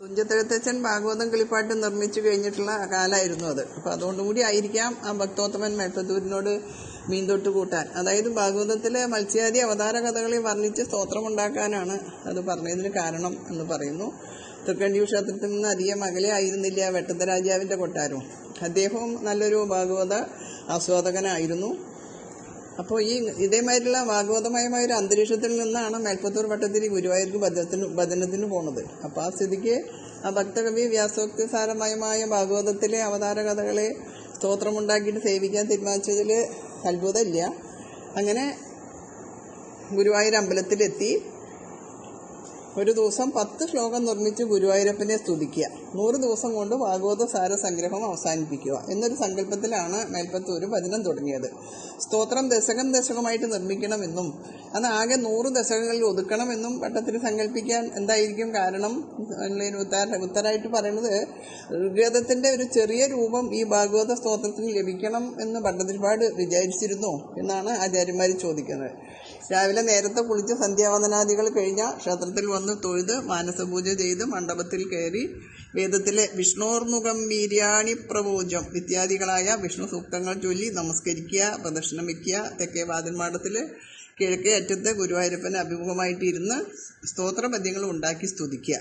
തുഞ്ചത്തെഴുത്തച്ഛൻ ഭാഗവതം കിളിപ്പാട്ട് നിർമ്മിച്ചു കഴിഞ്ഞിട്ടുള്ള കാലമായിരുന്നു അത്. അപ്പം അതുകൊണ്ടുകൂടി ആയിരിക്കാം ആ ഭക്തോത്തമൻ മേൽപ്പത്തൂരിനോട് മീൻതൊട്ട് കൂട്ടാൻ. അതായത് ഭാഗവതത്തിലെ മത്സ്യാദി അവതാര കഥകളെ വർണ്ണിച്ച് സ്തോത്രമുണ്ടാക്കാനാണ് അത് പറഞ്ഞതിന് കാരണം എന്ന് പറയുന്നു. തൃക്കണ്ടിയൂർ ക്ഷേത്രത്തിൽ നിന്ന് അധികം അകലെ ആയിരുന്നില്ല വെട്ടത്ത രാജാവിൻ്റെ കൊട്ടാരവും. അദ്ദേഹവും നല്ലൊരു ഭാഗവത ആസ്വാദകനായിരുന്നു. അപ്പോൾ ഇതേമാതിരിയുള്ള ഭാഗവതമയമായ ഒരു അന്തരീക്ഷത്തിൽ നിന്നാണ് മേൽപ്പത്തൂർ ഭട്ടതിരി ഗുരുവായൂർക്ക് ഭജനത്തിന് പോണത്. അപ്പോൾ ആ സ്ഥിതിക്ക് ആ ഭക്തകവി വ്യാസോക്തി സാരമയമായ ഭാഗവതത്തിലെ അവതാര കഥകളെ സ്തോത്രമുണ്ടാക്കിയിട്ട് സേവിക്കാൻ തീരുമാനിച്ചതിൽ അത്ഭുതമില്ല. അങ്ങനെ ഗുരുവായൂർ അമ്പലത്തിലെത്തി ഒരു ദിവസം 10 ശ്ലോകം നിർമ്മിച്ച് ഗുരുവായൂരപ്പനെ സ്തുതിക്കുക, 100 ദിവസം കൊണ്ട് ഭാഗവത സാര സംഗ്രഹം അവസാനിപ്പിക്കുക എന്നൊരു സങ്കല്പത്തിലാണ് മേൽപ്പത്തൂർ ഭജനം തുടങ്ങിയത്. സ്തോത്രം ദശകമായിട്ട് നിർമ്മിക്കണമെന്നും അത് ആകെ 100 ദശകങ്ങളിൽ ഒതുക്കണമെന്നും ഭട്ടത്തിന് സങ്കല്പിക്കാൻ എന്തായിരിക്കും കാരണം ഉത്തരമായിട്ട് പറയുന്നത്, ഋഗ്വേദത്തിന്റെ ഒരു ചെറിയ രൂപം ഈ ഭാഗവത സ്തോത്രത്തിന് ലഭിക്കണം എന്ന് ഭട്ടതിരിപ്പാട് വിചാരിച്ചിരുന്നു എന്നാണ് ആചാര്യന്മാർ ചോദിക്കുന്നത്. രാവിലെ നേരത്തെ കുളിച്ച് സന്ധ്യാവന്ദനാദികൾ കഴിഞ്ഞ ക്ഷേത്രത്തിൽ വന്ന് തൊഴുത് മാനസപൂജ ചെയ്ത് മണ്ഡപത്തിൽ കയറി വേദത്തിലെ വിഷ്ണോർമുഖം വീര്യാണി പ്രവോചം ഇത്യാദികളായ വിഷ്ണു സൂക്തങ്ങൾ ചൊല്ലി നമസ്കരിക്കുക, പ്രദക്ഷിണം വയ്ക്കുക. തെക്കേ വാതിൽമാടത്തിൽ കിഴക്കേ അറ്റത്ത് ഗുരുവായൂരപ്പന് അഭിമുഖമായിട്ടിരുന്ന് സ്തോത്രപദ്യങ്ങൾ ഉണ്ടാക്കി സ്തുതിക്കുക.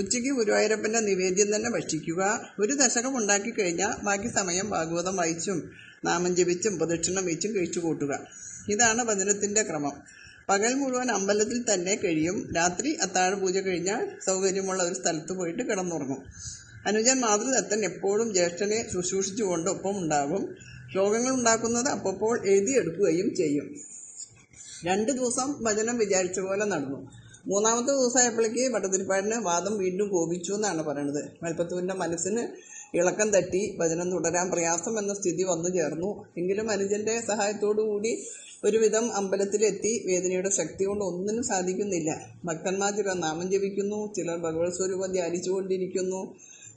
ഉച്ചയ്ക്ക് ഗുരുവായൂരപ്പൻ്റെ നിവേദ്യം തന്നെ ഭക്ഷിക്കുക. ഒരു ദശകം ഉണ്ടാക്കി കഴിഞ്ഞാൽ ബാക്കി സമയം ഭാഗവതം വായിച്ചും നാമം ജപിച്ചും പ്രദക്ഷിണം വെച്ചും കഴിച്ചു കൂട്ടുക. ഇതാണ് ഭജനത്തിൻ്റെ ക്രമം. പകൽ മുഴുവൻ അമ്പലത്തിൽ തന്നെ കഴിയും. രാത്രി അത്താഴ പൂജ കഴിഞ്ഞാൽ സൗകര്യമുള്ള ഒരു സ്ഥലത്ത് പോയിട്ട് കിടന്നുറങ്ങും. അനുജൻ മാതൃദത്തൻ എപ്പോഴും ജ്യേഷ്ഠനെ ശുശ്രൂഷിച്ചുകൊണ്ട് ഒപ്പം ഉണ്ടാകും. ശ്ലോകങ്ങൾ ഉണ്ടാക്കുന്നത് അപ്പോൾ എഴുതിയെടുക്കുകയും ചെയ്യും. 2 ദിവസം ഭജനം വിചാരിച്ച പോലെ നടന്നു. 3-ാമത്തെ ദിവസമായപ്പോഴേക്ക് ഭട്ടതിരിപ്പാടിന് വാദം വീണ്ടും കോപിച്ചു എന്നാണ് പറയുന്നത്. മേൽപ്പത്തൂരിൻ്റെ മനസ്സിന് ഇളക്കം തട്ടി ഭജനം തുടരാൻ പ്രയാസം എന്ന സ്ഥിതി വന്നു ചേർന്നു. എങ്കിലും അനുജന്റെ സഹായത്തോടുകൂടി ഒരുവിധം അമ്പലത്തിലെത്തി. വേദനയുടെ ശക്തി കൊണ്ട് ഒന്നിനും സാധിക്കുന്നില്ല. ഭക്തന്മാർ ചിലർ നാമം ജപിക്കുന്നു, ചിലർ ഭഗവത് സ്വരൂപം ധ്യാനിച്ചുകൊണ്ടിരിക്കുന്നു,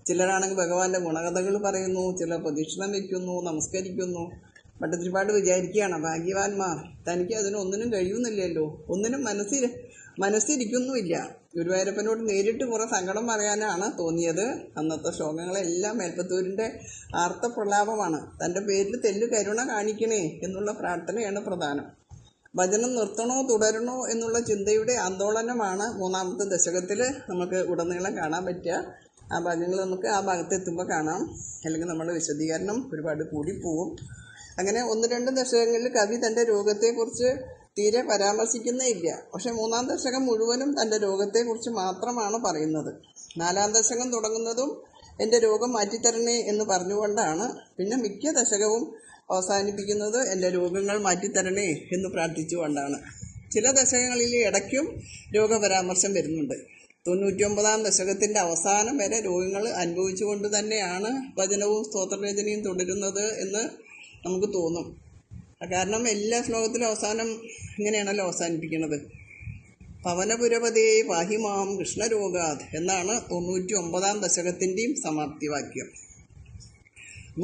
ചിലരാണെങ്കിൽ ഭഗവാന്റെ ഗുണകഥകൾ പറയുന്നു, ചിലർ പ്രദക്ഷിണം വയ്ക്കുന്നു, നമസ്കരിക്കുന്നു. ഭട്ടതിരിപ്പാട് വിചാരിക്കുകയാണ്, ഭാഗ്യവാന്മാർ, തനിക്ക് അതിനൊന്നിനും കഴിയുന്നില്ലല്ലോ, ഒന്നിനും മനസ്സിരിക്കുന്നുമില്ല. ഗുരുവായൂരപ്പനോട് നേരിട്ട് കുറെ സങ്കടം പറയാനാണ് തോന്നിയത്. അന്നത്തെ ശ്ലോകങ്ങളെല്ലാം മേൽപ്പത്തൂരിൻ്റെ ആർത്തപ്രലാപമാണ്. തൻ്റെ പേരിൽ തെല്ലു കരുണ കാണിക്കണേ എന്നുള്ള പ്രാർത്ഥനയാണ് പ്രധാനം. ഭജനം നിർത്തണോ തുടരണോ എന്നുള്ള ചിന്തയുടെ ആന്തോളനമാണ് 3-ാമത്തെ ദശകത്തിൽ നമുക്ക് ഉടനീളം കാണാൻ പറ്റുക. ആ ഭാഗങ്ങൾ നമുക്ക് ആ ഭാഗത്തെത്തുമ്പോൾ കാണാം. അല്ലെങ്കിൽ നമ്മുടെ വിശദീകരണം ഒരുപാട് കൂടിപ്പോവും. അങ്ങനെ 1-2 ദശകങ്ങളിൽ കവി തൻ്റെ രോഗത്തെക്കുറിച്ച് തീരെ പരാമർശിക്കുന്നേ ഇല്ല. പക്ഷെ 3-ാം ദശകം മുഴുവനും തൻ്റെ രോഗത്തെക്കുറിച്ച് മാത്രമാണ് പറയുന്നത്. 4-ാം ദശകം തുടങ്ങുന്നതും എൻ്റെ രോഗം മാറ്റിത്തരണേ എന്ന് പറഞ്ഞുകൊണ്ടാണ്. പിന്നെ മിക്ക ദശകവും അവസാനിപ്പിക്കുന്നത് എൻ്റെ രോഗങ്ങൾ മാറ്റിത്തരണേ എന്ന് പ്രാർത്ഥിച്ചുകൊണ്ടാണ്. ചില ദശകങ്ങളിൽ ഇടയ്ക്കും രോഗപരാമർശം വരുന്നുണ്ട്. 99-ാം ദശകത്തിൻ്റെ അവസാനം വരെ രോഗങ്ങൾ അനുഭവിച്ചുകൊണ്ട് തന്നെയാണ് ഭജനവും സ്തോത്രരചനയും തുടരുന്നത് എന്ന് നമുക്ക് തോന്നും. കാരണം എല്ലാ ശ്ലോകത്തിലും അവസാനം ഇങ്ങനെയാണല്ലോ അവസാനിപ്പിക്കുന്നത്. പവനപുരപതേ പാഹിമാം കൃഷ്ണരോഗാത് എന്നാണ് 99-ാം ദശകത്തിൻ്റെയും സമാപ്തി വാക്യം.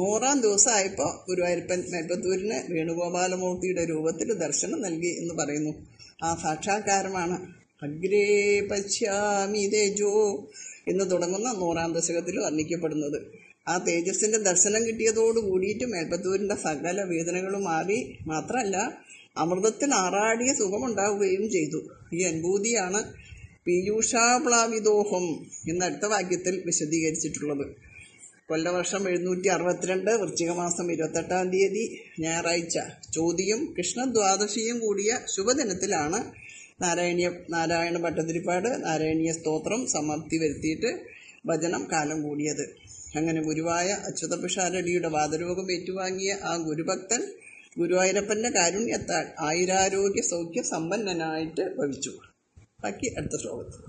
100-ാം ദിവസമായപ്പോൾ ഗുരുവായൂരപ്പൻ മേൽപ്പത്തൂരിന് വേണുഗോപാലമൂർത്തിയുടെ രൂപത്തിൽ ദർശനം നൽകി എന്ന് പറയുന്നു. ആ സാക്ഷാത്കാരമാണ് അഗ്രേ പശ്യാമി തേജോ എന്ന് തുടങ്ങുന്ന 100-ാം ദശകത്തിൽ വർണ്ണിക്കപ്പെടുന്നത്. ആ തേജസ്സിൻ്റെ ദർശനം കിട്ടിയതോട് കൂടിയിട്ട് മേൽപ്പത്തൂരിൻ്റെ സകല വേദനകളും മാറി. മാത്രമല്ല അമൃതത്തിൽ ആറാടിയ സുഖമുണ്ടാവുകയും ചെയ്തു. ഈ അനുഭൂതിയാണ് പീയൂഷാപ്ലാവിദോഹം എന്നടുത്ത വാക്യത്തിൽ വിശദീകരിച്ചിട്ടുള്ളത്. കൊല്ലവർഷം 762 വൃശ്ചികമാസം 28-ാം തീയതി ഞായറാഴ്ച ചോതിയും കൃഷ്ണദ്വാദശിയും കൂടിയ ശുഭദിനത്തിലാണ് നാരായണ ഭട്ടതിരിപ്പാട് നാരായണീയ സ്തോത്രം സമാപ്തി വരുത്തിയിട്ട് ഭജനം കാലം കൂടിയത്. അങ്ങനെ ഗുരുവായ അച്യുതപിഷാരടിയുടെ വാദരോഗം ഏറ്റുവാങ്ങിയ ആ ഗുരുഭക്തൻ ഗുരുവായൂരപ്പൻ്റെ കാരുണ്യത്താൽ ആയുരാരോഗ്യ സൗഖ്യ സമ്പന്നനായിട്ട് ഭവിച്ചു. ബാക്കി അടുത്ത ശ്ലോകത്തിൽ.